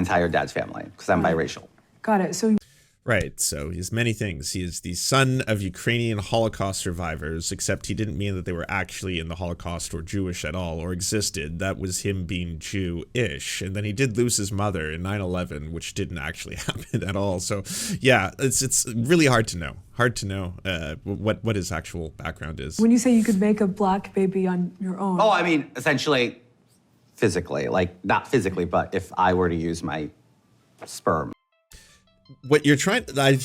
entire dad's family because I'm biracial. Got it. So. Right, so he's many things. He is the son of Ukrainian Holocaust survivors, except he didn't mean that they were actually in the Holocaust or Jewish at all or existed. That was him being Jewish. And then he did lose his mother in 9/11, which didn't actually happen at all. So yeah, it's really hard to know. What his actual background is. When you say you could make a black baby on your own. Oh, I mean, essentially, physically. Like, not physically, but if I were to use my sperm. What you're trying, I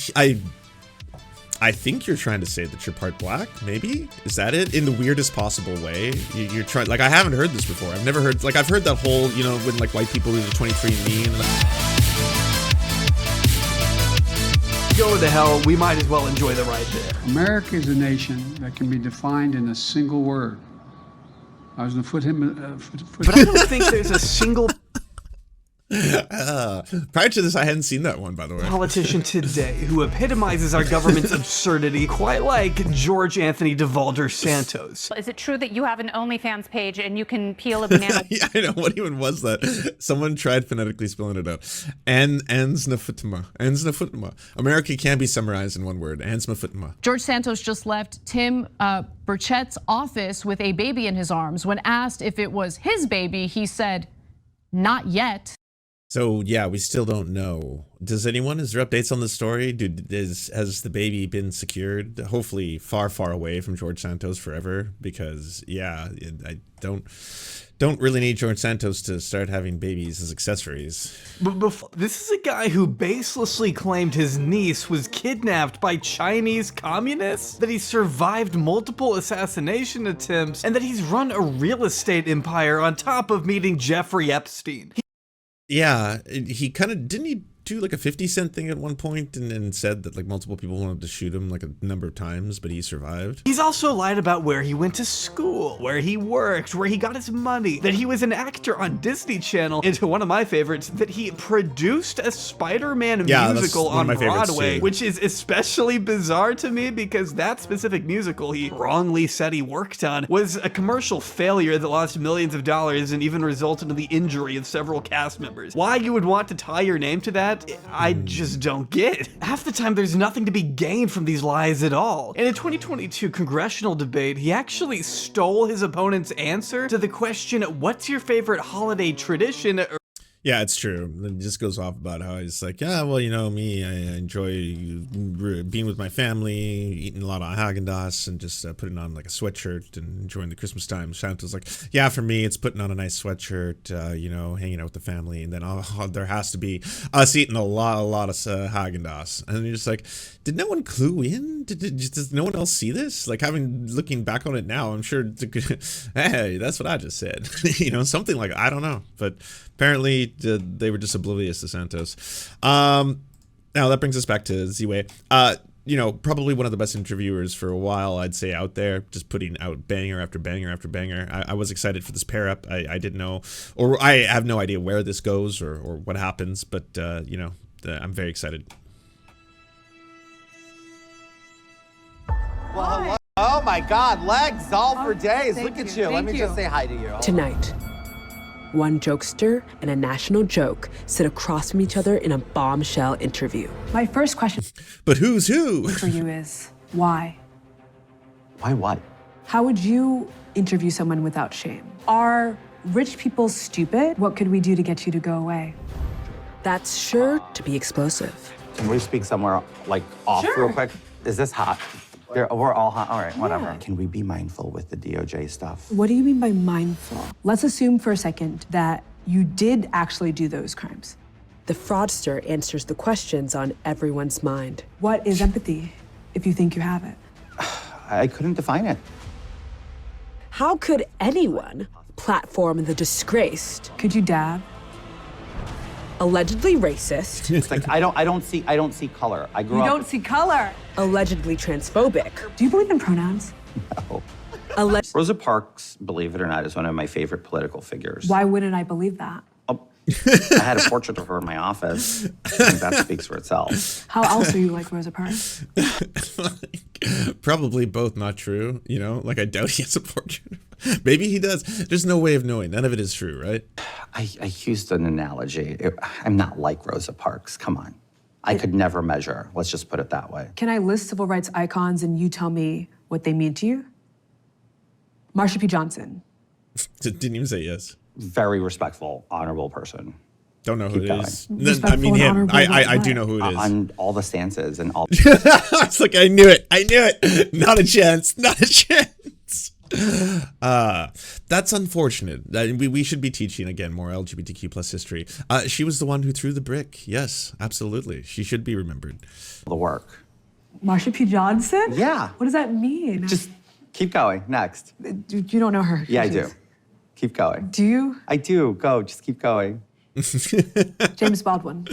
think you're trying to say that you're part black, maybe? Is that it? In the weirdest possible way? You're trying, like, I haven't heard this before. I've never heard, like, I've heard that whole, you know, when, like, white people do the 23andMe and Go to hell, we might as well enjoy the ride there. America is a nation that can be defined in a single word. I was going to put him, But I don't think there's a single prior to this, I hadn't seen that one, by the way. politician today who epitomizes our government's absurdity, quite like George Anthony DeValder Santos. Is it true that you have an OnlyFans page and you can peel a banana? Yeah, I know. What even was that? Someone tried phonetically spelling it out. Ansnafutma. America can be summarized in one word. Ansnafutma. George Santos just left Tim Burchett's office with a baby in his arms. When asked if it was his baby, he said, "Not yet." So yeah, we still don't know. Is there updates on the story? Has the baby been secured? Hopefully far, far away from George Santos forever, because yeah, I don't really need George Santos to start having babies as accessories. But this is a guy who baselessly claimed his niece was kidnapped by Chinese communists, that he survived multiple assassination attempts, and that he's run a real estate empire on top of meeting Jeffrey Epstein. Yeah, he kind of, didn't he do like a 50 Cent thing at one point and said that like multiple people wanted to shoot him like a number of times, but he survived? He's also lied about where he went to school, where he worked, where he got his money, that he was an actor on Disney Channel, and to one of my favorites, that he produced a Spider-Man musical on Broadway, which is especially bizarre to me because that specific musical he wrongly said he worked on was a commercial failure that lost millions of dollars and even resulted in the injury of several cast members. Why you would want to tie your name to that, I just don't get. Half the time there's nothing to be gained from these lies at all. In a 2022 congressional debate, he actually stole his opponent's answer to the question, "What's your favorite holiday tradition?" Yeah, it's true. It just goes off about how he's like, yeah, well, you know, me, I enjoy being with my family, eating a lot of Haagen-Dazs and just putting on like a sweatshirt and enjoying the Christmas time. Santa's like, yeah, for me, it's putting on a nice sweatshirt, you know, hanging out with the family. And then there has to be us eating a lot of Haagen-Dazs. And you're just like, did no one clue in? Does no one else see this? Like looking back on it now, I'm sure, hey, that's what I just said. You know, something like, I don't know. But apparently they were just oblivious to Santos. Now that brings us back to ZIWE. You know, probably one of the best interviewers for a while, I'd say, out there, just putting out banger after banger after banger. I was excited for this pair up. I didn't know, or I have no idea where this goes or what happens, but you know, I'm very excited. Well, hello. Oh my God, legs all for days. Look at you. Let me just say hi to you. Tonight, one jokester and a national joke sit across from each other in a bombshell interview. My first question But who's who? for you is, why? Why what? How would you interview someone without shame? Are rich people stupid? What could we do to get you to go away? That's sure to be explosive. Can we speak somewhere like off real quick? Is this hot? We're all hot. All right, whatever. Yeah. Can we be mindful with the DOJ stuff? What do you mean by mindful? Let's assume for a second that you did actually do those crimes. The fraudster answers the questions on everyone's mind. What is empathy, if you think you have it? I couldn't define it. How could anyone platform the disgraced? Could you dab? Allegedly racist. It's like I don't see color. I grew up. You don't see color. Allegedly transphobic. Do you believe in pronouns? No. Rosa Parks, believe it or not, is one of my favorite political figures. Why wouldn't I believe that? I had a portrait of her in my office. I think that speaks for itself. How else are you like Rosa Parks? Probably both not true, you know? Like, I doubt he has a portrait. Maybe he does. There's no way of knowing. None of it is true, right? I used an analogy. I'm not like Rosa Parks. Come on. I could never measure. Let's just put it that way. Can I list civil rights icons and you tell me what they mean to you? Marsha P. Johnson. Didn't even say yes. Very respectful, honorable person. Don't know who it is. Respectful I mean and him. honorable, I but do know who it is. On all the stances and all. It's like, I knew it. I knew it. Not a chance. Not a chance. That's unfortunate. We should be teaching, again, more LGBTQ plus history. She was the one who threw the brick. Yes, absolutely. She should be remembered. The work. Marsha P. Johnson? Yeah. What does that mean? Just keep going. Next. You don't know her. Yeah, I do. Keep going. Do you? I do. Go. Just keep going. James Baldwin.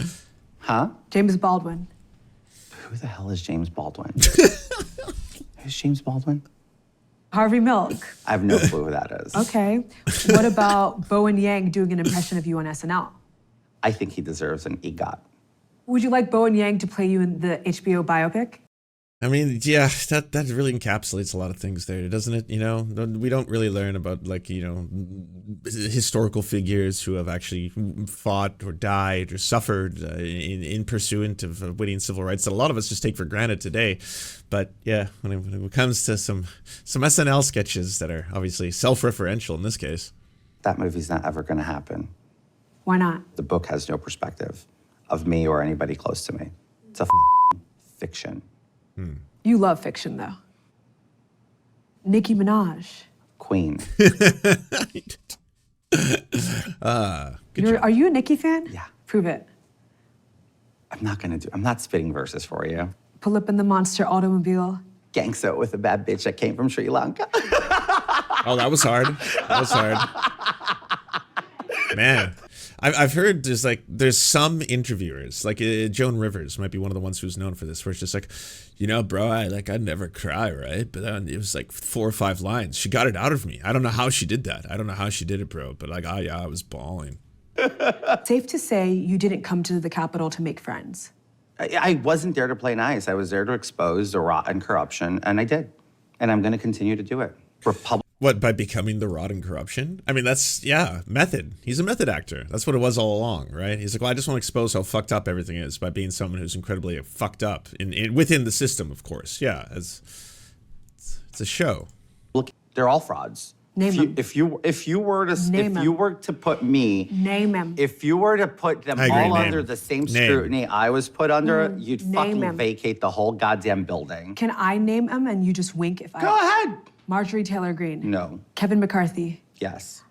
Huh? James Baldwin. Who the hell is James Baldwin? Who's James Baldwin? Harvey Milk. I have no clue who that is. Okay. What about Bowen Yang doing an impression of you on SNL? I think he deserves an EGOT. Would you like Bowen Yang to play you in the HBO biopic? I mean, yeah, that really encapsulates a lot of things there, doesn't it? You know, we don't really learn about, like, you know, historical figures who have actually fought or died or suffered in pursuit of winning civil rights that a lot of us just take for granted today. But yeah, when it comes to some SNL sketches that are obviously self-referential in this case. That movie's not ever going to happen. Why not? The book has no perspective of me or anybody close to me. It's a fiction. You love fiction, though. Nicki Minaj. Queen. Are you a Nicki fan? Yeah. Prove it. I'm not spitting verses for you. Pull up in the monster automobile. Gangsta with a bad bitch that came from Sri Lanka. Oh, that was hard. That was hard. Man. I've heard there's some interviewers, like Joan Rivers might be one of the ones who's known for this, where it's just like, you know, bro, I'd never cry, right? But then it was like 4 or 5 lines. She got it out of me. I don't know how she did that. I don't know how she did it, bro. But like, I was bawling. Safe to say you didn't come to the Capitol to make friends. I wasn't there to play nice. I was there to expose the rot and corruption, and I did. And I'm going to continue to do it. What, by becoming the rot and corruption? I mean, that's, yeah, method. He's a method actor. That's what it was all along, right? He's like, well, I just want to expose how fucked up everything is by being someone who's incredibly fucked up within the system, of course. Yeah, it's a show. Look, they're all frauds. Name them. If you were to put me, name them. If you were to put them all under the same scrutiny I was put under, you'd fucking vacate the whole goddamn building. Can I name them and you just wink if I? Go ahead. Marjorie Taylor Greene. No. Kevin McCarthy. Yes.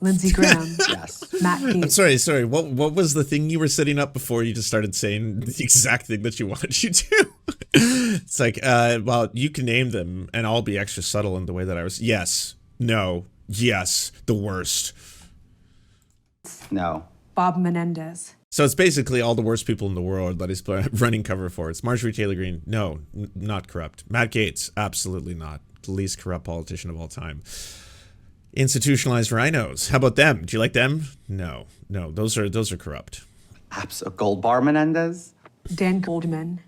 Lindsey Graham. Yes. Matt Gaetz. Sorry. What was the thing you were setting up before you just started saying the exact thing that you wanted you to? It's like, well, you can name them, and I'll be extra subtle in the way that I was. Yes. No. Yes. The worst. No. Bob Menendez. So it's basically all the worst people in the world that he's running cover for. It's Marjorie Taylor Greene. No, not corrupt. Matt Gaetz. Absolutely not. The least corrupt politician of all time. Institutionalized rhinos. How about them? Do you like them? No. Those are corrupt. Goldbar Menendez. Dan Goldman.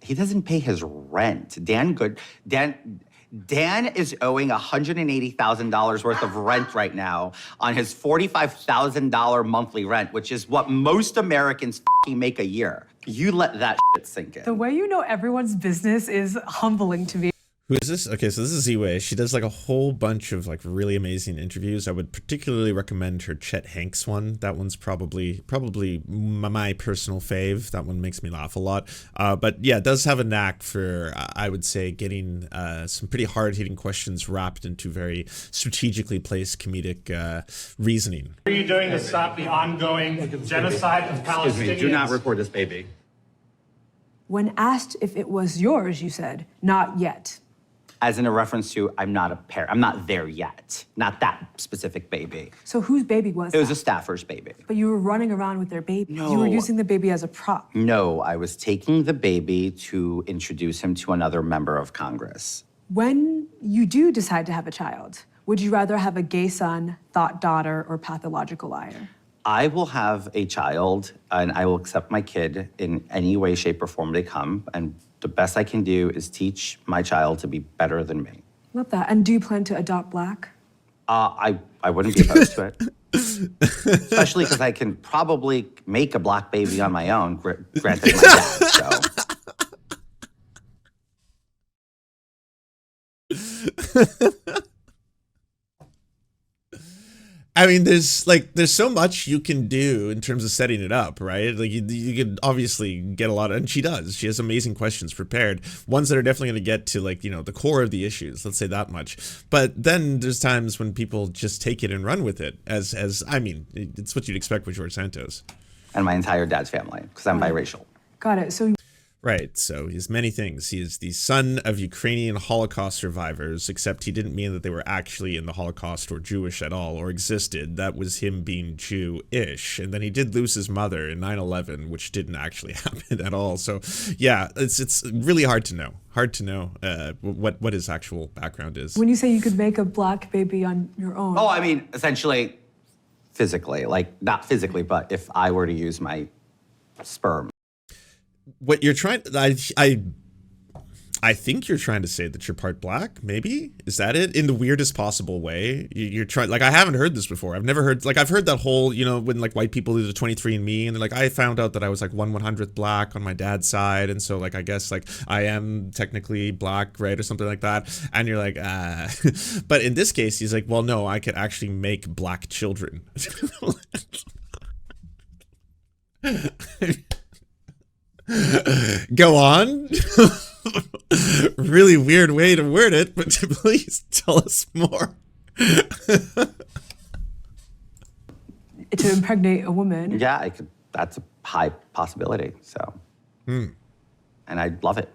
He doesn't pay his rent. Dan is owing $180,000 worth of rent right now on his $45,000 monthly rent, which is what most Americans make a year. You let that shit sink in. The way you know everyone's business is humbling to me. Who is this? Okay, so this is ZIWE. She does like a whole bunch of like really amazing interviews. I would particularly recommend her Chet Hanks one. That one's probably my personal fave. That one makes me laugh a lot. But yeah, it does have a knack for, I would say, getting some pretty hard-hitting questions wrapped into very strategically placed comedic reasoning. What are you doing to stop the ongoing genocide of Palestinians? Excuse me, do not record this baby. When asked if it was yours, you said, not yet. As in a reference to, I'm not there yet. Not that specific baby. So whose baby was it? It was a staffer's baby. But you were running around with their baby. No. You were using the baby as a prop. No, I was taking the baby to introduce him to another member of Congress. When you do decide to have a child, would you rather have a gay son, thought daughter, or pathological liar? I will have a child and I will accept my kid in any way, shape, or form they come. And the best I can do is teach my child to be better than me. Love that. And do you plan to adopt Black? I wouldn't be opposed to it. Especially because I can probably make a Black baby on my own, granted my dad, so. I mean, there's so much you can do in terms of setting it up, right? Like you could obviously get a lot of, and she does. She has amazing questions prepared, ones that are definitely going to get to like, you know, the core of the issues. Let's say that much. But then there's times when people just take it and run with it. As I mean, it's what you'd expect with George Santos. And my entire dad's family, because I'm biracial. Got it. So. Right, so he's many things. He is the son of Ukrainian Holocaust survivors, except he didn't mean that they were actually in the Holocaust or Jewish at all or existed. That was him being Jewish. And then he did lose his mother in 9/11, which didn't actually happen at all. So yeah, it's really hard to know. What his actual background is. When you say you could make a Black baby on your own. Oh, I mean, essentially, physically. Like, not physically, but if I were to use my sperm. What you're trying, I think you're trying to say that you're part Black, maybe? Is that it? In the weirdest possible way? You're trying, like, I haven't heard this before. I've never heard, like, I've heard that whole, you know, when, like, white people do the 23andMe, and they're like, I found out that I was, like, 1/100th Black on my dad's side, and so, like, I guess, like, I am technically Black, right, or something like that, and you're like, But in this case, he's like, well, no, I could actually make Black children. Go on. Really weird way to word it, but please tell us more. To impregnate a woman. Yeah, I could. That's a high possibility. So, and I'd love it.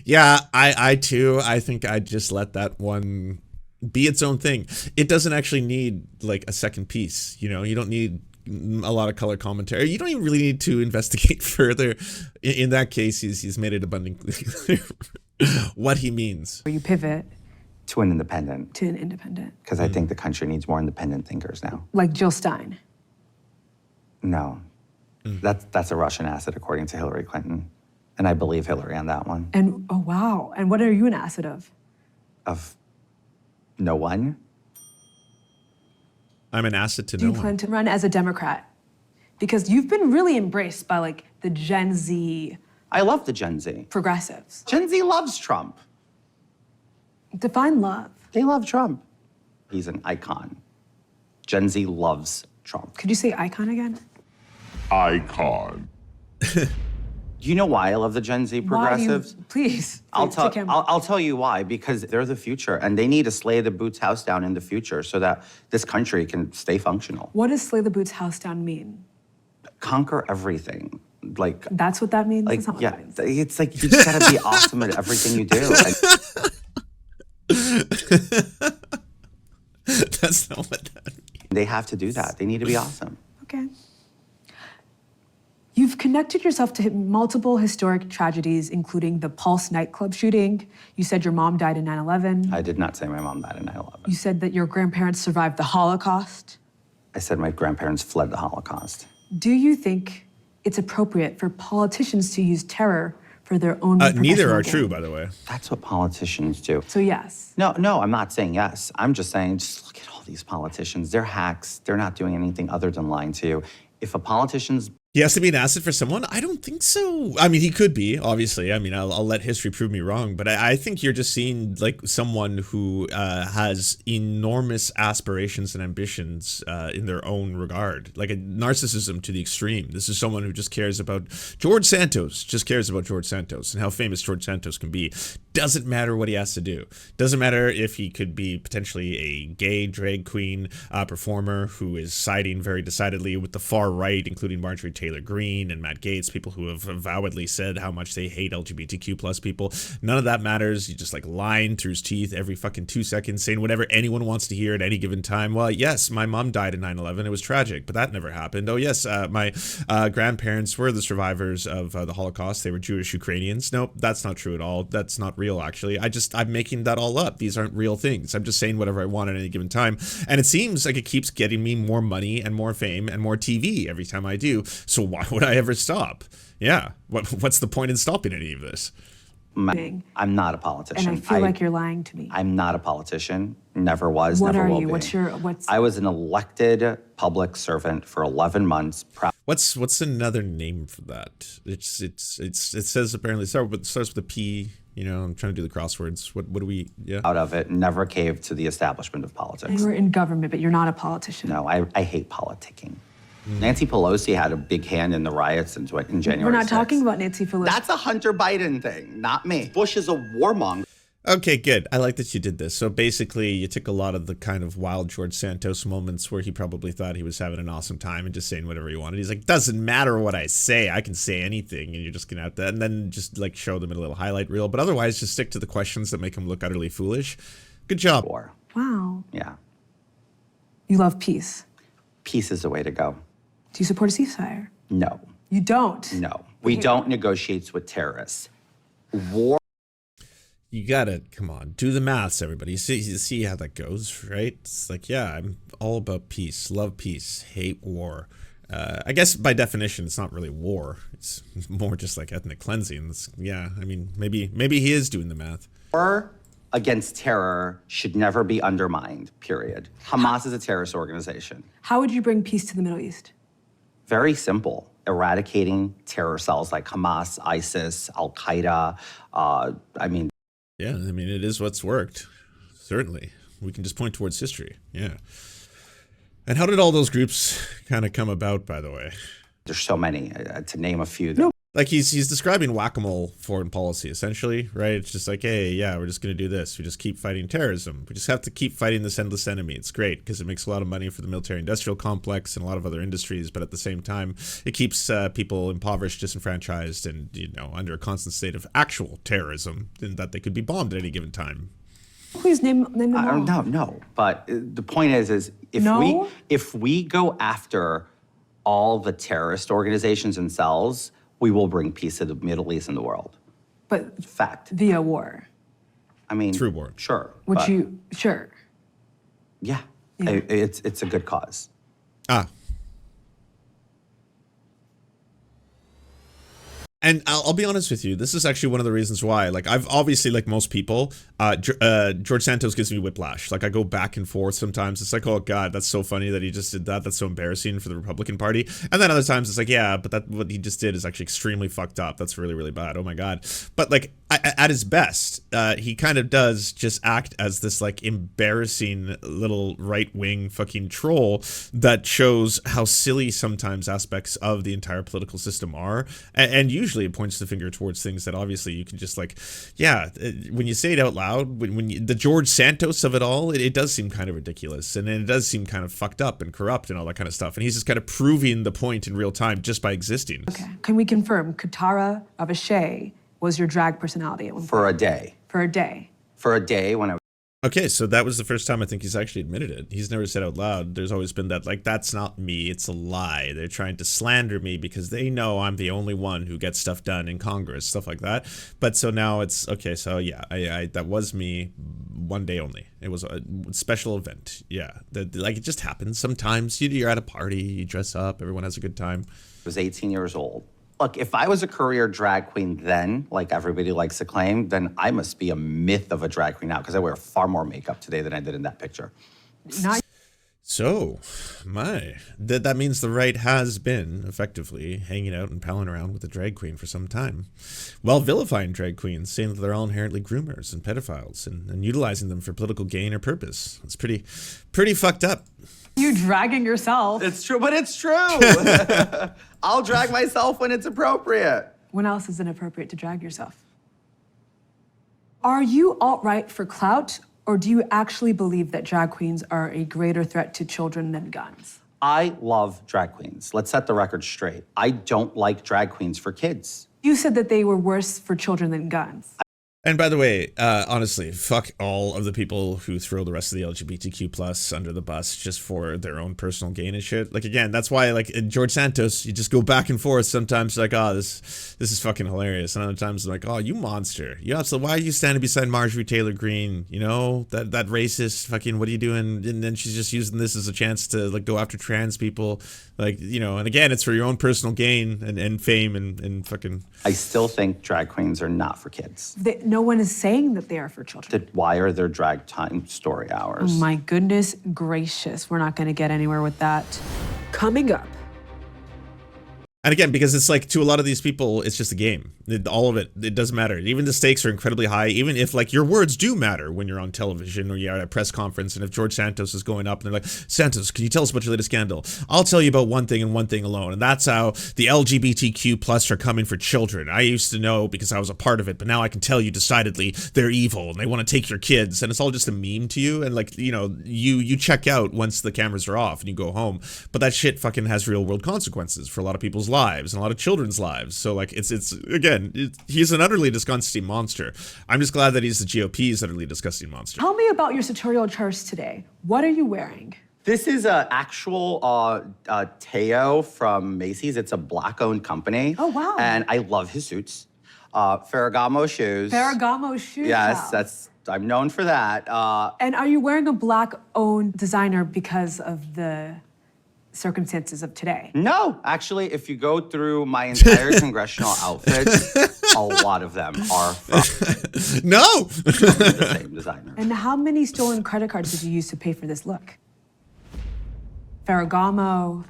Yeah, I too. I think I'd just let that one be its own thing. It doesn't actually need like a second piece, you know. You don't need a lot of color commentary. You don't even really need to investigate further. In that case, he's made it abundantly clear what he means. Or you pivot to an independent. To an independent. Because I think the country needs more independent thinkers now. Like Jill Stein. No, that's a Russian asset according to Hillary Clinton, and I believe Hillary on that one. And oh wow, and what are you an asset of? Of no one. I'm an asset to Do no you plan one. to run as a Democrat? Because you've been really embraced by like the Gen Z. I love the Gen Z. Progressives. Gen Z loves Trump. Define love. They love Trump. He's an icon. Gen Z loves Trump. Could you say icon again? Icon. Do you know why I love the Gen Z progressives? Please. I'll tell you why, because they're the future and they need to slay the boots house down in the future so that this country can stay functional. What does slay the boots house down mean? Conquer everything. Like that's what that means? Like, That's not what yeah, that means. it's like you just gotta be awesome at everything you do. That's not what that means. They have to do that. They need to be awesome. Okay. You've connected yourself to multiple historic tragedies, including the Pulse nightclub shooting. You said your mom died in 9/11. I did not say my mom died in 9/11. You said that your grandparents survived the Holocaust. I said my grandparents fled the Holocaust. Do you think it's appropriate for politicians to use terror for their own neither are gain? true, by the way. That's what politicians do. So yes. No, I'm not saying yes. I'm just saying, just look at all these politicians. They're hacks. They're not doing anything other than lying to you. If a politician's He has to be an asset for someone? I don't think so. I mean, he could be, obviously. I mean, I'll let history prove me wrong. But I think you're just seeing like someone who has enormous aspirations and ambitions in their own regard. Like a narcissism to the extreme. This is someone who just cares about George Santos. Just cares about George Santos and how famous George Santos can be. Doesn't matter what he has to do. Doesn't matter if he could be potentially a gay drag queen performer who is siding very decidedly with the far right, including Marjorie Taylor Taylor Greene and Matt Gaetz, people who have avowedly said how much they hate LGBTQ plus people. None of that matters. You just like lying through his teeth every fucking 2 seconds, saying whatever anyone wants to hear at any given time. Well, yes, my mom died in 9/11. It was tragic, but that never happened. Oh yes, my grandparents were the survivors of the Holocaust. They were Jewish Ukrainians. Nope, that's not true at all. That's not real, actually. I'm making that all up. These aren't real things. I'm just saying whatever I want at any given time. And it seems like it keeps getting me more money and more fame and more TV every time I do. So why would I ever stop? Yeah. What's the point in stopping any of this? I'm not a politician. And I feel like you're lying to me. I'm not a politician. Never was, What never are will you? be. I was an elected public servant for 11 months. What's another name for that? It says apparently it starts with a P. You know, I'm trying to do the crosswords. What do we, yeah? Out of it, never caved to the establishment of politics. You were in government, but you're not a politician. No, I hate politicking. Nancy Pelosi had a big hand in the riots in January We're not 6th. talking about Nancy Pelosi. That's a Hunter Biden thing, not me. Bush is a warmonger. Okay, good. I like that you did this. So basically, you took a lot of the kind of wild George Santos moments where he probably thought he was having an awesome time and just saying whatever he wanted. He's like, doesn't matter what I say. I can say anything. And you're just going to have to, and then just like show them in a little highlight reel. But otherwise, just stick to the questions that make them look utterly foolish. Good job. War. Wow. Yeah. You love peace. Peace is the way to go. Do you support a ceasefire? No. You don't? No. We don't negotiate with terrorists. War. You gotta, come on, do the maths, everybody. You see how that goes, right? It's like, yeah, I'm all about peace, love peace, hate war. I guess by definition, it's not really war. It's more just like ethnic cleansing. Yeah, I mean, maybe he is doing the math. War against terror should never be undermined, period. Hamas is a terrorist organization. How would you bring peace to the Middle East? Very simple. Eradicating terror cells like Hamas, ISIS, Al-Qaeda. Yeah, I mean, it is what's worked. Certainly. We can just point towards history. Yeah. And how did all those groups kind of come about, by the way? There's so many, to name a few. No. Like he's describing whack-a-mole foreign policy, essentially, right? It's just like, hey, yeah, we're just going to do this. We just keep fighting terrorism. We just have to keep fighting this endless enemy. It's great because it makes a lot of money for the military-industrial complex and a lot of other industries, but at the same time, it keeps people impoverished, disenfranchised, and, you know, under a constant state of actual terrorism in that they could be bombed at any given time. Please name them all. No. But the point is if we go after all the terrorist organizations and cells, we will bring peace to the Middle East and the world. But fact. Via war. I mean, through war. Sure. Sure. Yeah. It's a good cause. And I'll be honest with you, this is actually one of the reasons why, like, I've obviously, like most people, George Santos gives me whiplash. Like, I go back and forth sometimes. It's like, oh God, that's so funny that he just did that. That's so embarrassing for the Republican Party. And then other times it's like, yeah, but what he just did is actually extremely fucked up. That's really, really bad. Oh my God. But like, at his best, he kind of does just act as this like embarrassing little right-wing fucking troll that shows how silly sometimes aspects of the entire political system are. And usually it points the finger towards things that obviously you can just like, yeah, when you say it out loud, the George Santos of it all, it does seem kind of ridiculous, and it does seem kind of fucked up and corrupt and all that kind of stuff. And he's just kind of proving the point in real time just by existing. Okay. Can we confirm Katara of Ashay was your drag personality at one point? For a day. For a day. For a day when I was. Okay, so that was the first time I think he's actually admitted it. He's never said out loud. There's always been that, like, that's not me, it's a lie. They're trying to slander me because they know I'm the only one who gets stuff done in Congress, stuff like that. But so now it's, okay, so yeah, I that was me one day only. It was a special event, yeah. Like, it just happens. Sometimes you're at a party, you dress up, everyone has a good time. I was 18 years old. Look, if I was a career drag queen then, like everybody likes to claim, then I must be a myth of a drag queen now because I wear far more makeup today than I did in that picture. So, that means the right has been effectively hanging out and palling around with a drag queen for some time, while vilifying drag queens, saying that they're all inherently groomers and pedophiles and utilizing them for political gain or purpose. It's pretty fucked up. You dragging yourself. It's true, but it's true. I'll drag myself when it's appropriate. When else is it inappropriate to drag yourself? Are you alt-right for clout, or do you actually believe that drag queens are a greater threat to children than guns? I love drag queens. Let's set the record straight. I don't like drag queens for kids. You said that they were worse for children than guns. And by the way, honestly, fuck all of the people who throw the rest of the LGBTQ plus under the bus just for their own personal gain and shit. Like, again, that's why, like, in George Santos, you just go back and forth. Sometimes like, oh, this is fucking hilarious. And other times like, oh, you monster. Why are you standing beside Marjorie Taylor Greene? You know, that racist fucking, what are you doing? And then she's just using this as a chance to, like, go after trans people. Like, you know, and again, it's for your own personal gain and fame and fucking... I still think drag queens are not for kids. No one is saying that they are for children. Why are there drag time story hours? Oh my goodness gracious, we're not going to get anywhere with that. Coming up. And again, because it's like, to a lot of these people, it's just a game. All of it, it doesn't matter. Even the stakes are incredibly high, even if, like, your words do matter when you're on television or you're at a press conference, and if George Santos is going up and they're like, Santos, can you tell us about your latest scandal? I'll tell you about one thing and one thing alone, and that's how the LGBTQ plus are coming for children. I used to know because I was a part of it, but now I can tell you decidedly they're evil and they want to take your kids, and it's all just a meme to you, and, like, you know, you check out once the cameras are off and you go home, but that shit fucking has real world consequences for a lot of people's lives and a lot of children's lives. So, like, it's again, he's an utterly disgusting monster. I'm just glad that he's the GOP's utterly disgusting monster. Tell me about your sartorial church today. What are you wearing? This is an actual Teo from Macy's. It's a Black-owned company. Oh, wow. And I love his suits. Ferragamo shoes. Ferragamo shoes. Yes, I'm known for that. And are you wearing a Black-owned designer because of the circumstances of today? No, actually, if you go through my entire congressional outfits, a lot of them are from the same designer. And how many stolen credit cards did you use to pay for this look? Ferragamo,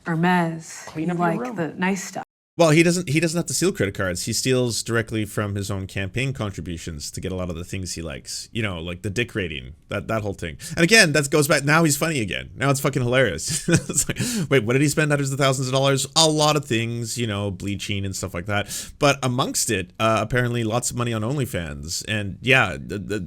Hermes, you like the nice stuff. Well, he doesn't have to steal credit cards. He steals directly from his own campaign contributions to get a lot of the things he likes. You know, like the dick rating, that whole thing. And again, that goes back. Now he's funny again. Now it's fucking hilarious. It's like, wait, what did he spend hundreds of thousands of dollars? A lot of things, you know, bleaching and stuff like that. But amongst it, apparently lots of money on OnlyFans. And yeah,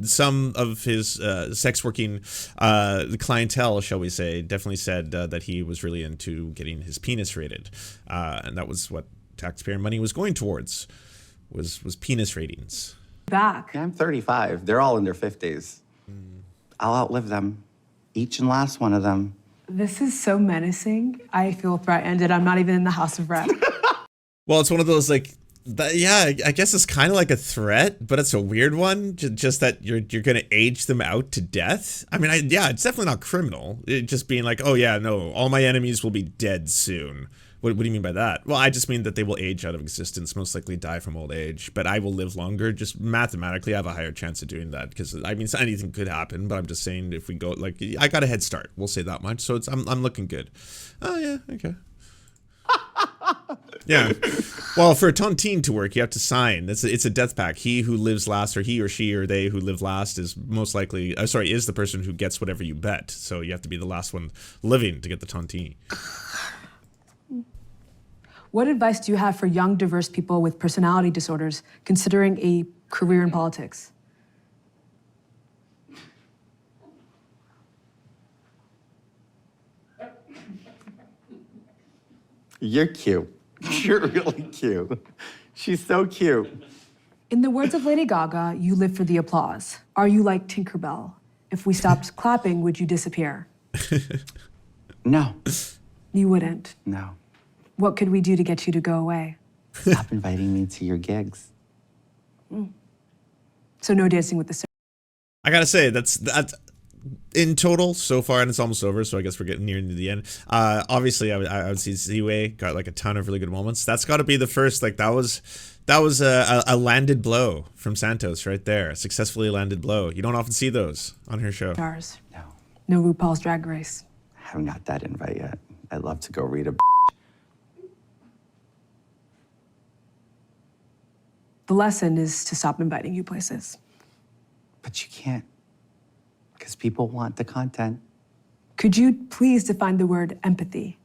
some of his sex working clientele, shall we say, definitely said that he was really into getting his penis rated. And that was what taxpayer money was going towards, was penis ratings. Back. Yeah, I'm 35. They're all in their 50s. I'll outlive them. Each and last one of them. This is so menacing. I feel threatened, and I'm not even in the House of Rep. Well, it's one of those, like, yeah, I guess it's kind of like a threat, but it's a weird one. Just that you're gonna age them out to death. I mean, yeah, it's definitely not criminal. It just being like, oh yeah, no, all my enemies will be dead soon. What do you mean by that? Well, I just mean that they will age out of existence, most likely die from old age, but I will live longer. Just mathematically, I have a higher chance of doing that, because, I mean, anything could happen, but I'm just saying, if we go, like, I got a head start, we'll say that much, so I'm looking good. Oh, yeah, okay. Yeah. Well, for a tontine to work, you have to sign. It's a death pact. He who lives last, or he or she or they who live last, is most likely, is the person who gets whatever you bet. So you have to be the last one living to get the tontine. What advice do you have for young, diverse people with personality disorders considering a career in politics? You're cute. You're really cute. She's so cute. In the words of Lady Gaga, you live for the applause. Are you like Tinkerbell? If we stopped clapping, would you disappear? No. You wouldn't. No. What could we do to get you to go away? Stop inviting me to your gigs. So no dancing with the Serfs. I gotta say, that's in total so far, and it's almost over, so I guess we're getting near to the end. Obviously, I would see ZIWE got like a ton of really good moments. That's got to be the first, like, that was a landed blow from Santos right there, a successfully landed blow. You don't often see those on her show. Stars. No. No RuPaul's Drag Race. I haven't got that invite yet. I'd love to go read a. The lesson is to stop inviting you places. But you can't, because people want the content. Could you please define the word empathy?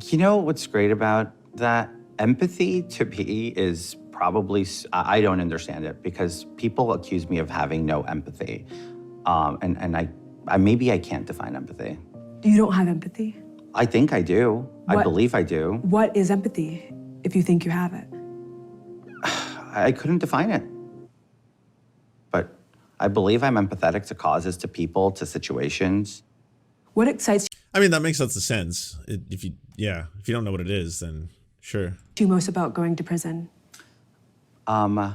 You know what's great about that? Empathy to me is probably, I don't understand it, because people accuse me of having no empathy. And I Maybe I can't define empathy. You don't have empathy? I think I do. I believe I do. What is empathy, if you think you have it? I couldn't define it. But I believe I'm empathetic to causes, to people, to situations. What excites I mean, that makes lots of sense. If you don't know what it is, then sure. you most about going to prison? That's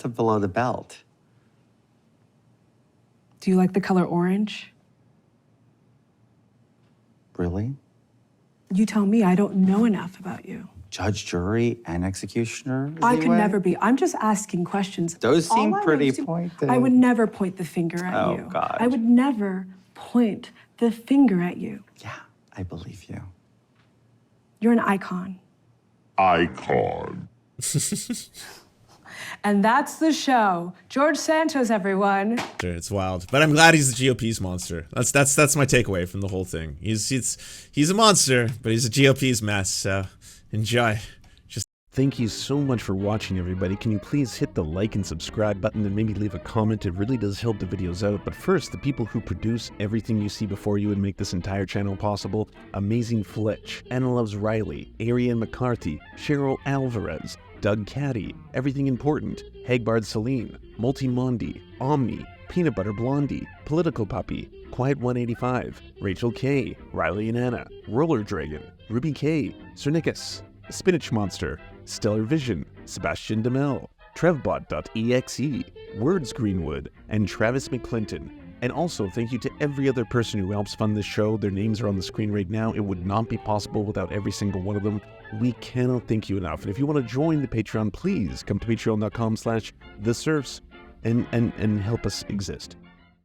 a below the belt. Do you like the color orange? Really? You tell me, I don't know enough about you. Judge, jury, and executioner? I could never be. I'm just asking questions. Those seem All I pretty used to- pointed. I would never point the finger at you. Oh, God. I would never point the finger at you. Yeah, I believe you. You're an icon. Icon. And that's the show. George Santos, everyone. Sure, it's wild, but I'm glad he's the GOP's monster. That's my takeaway from the whole thing. He's a monster, but he's a GOP's mess. So enjoy. Thank you so much for watching, everybody. Can you please hit the like and subscribe button and maybe leave a comment? It really does help the videos out. But first, the people who produce everything you see before you and make this entire channel possible: Amazing Fletch, Anna Loves Riley, Ariane McCarthy, Cheryl Alvarez, Doug Caddy, Everything Important, Hagbard Celine, Multimondi, Omni, Peanut Butter Blondie, Political Puppy, Quiet 185, Rachel K, Riley and Anna, Roller Dragon, Ruby K, Cernicus, Spinach Monster, Stellar Vision, Sebastian DeMel, Trevbot.exe, Words Greenwood, and Travis McClinton. And also, thank you to every other person who helps fund this show. Their names are on the screen right now. It would not be possible without every single one of them. We cannot thank you enough. And if you want to join the Patreon, please come to patreon.com/theserfs and help us exist.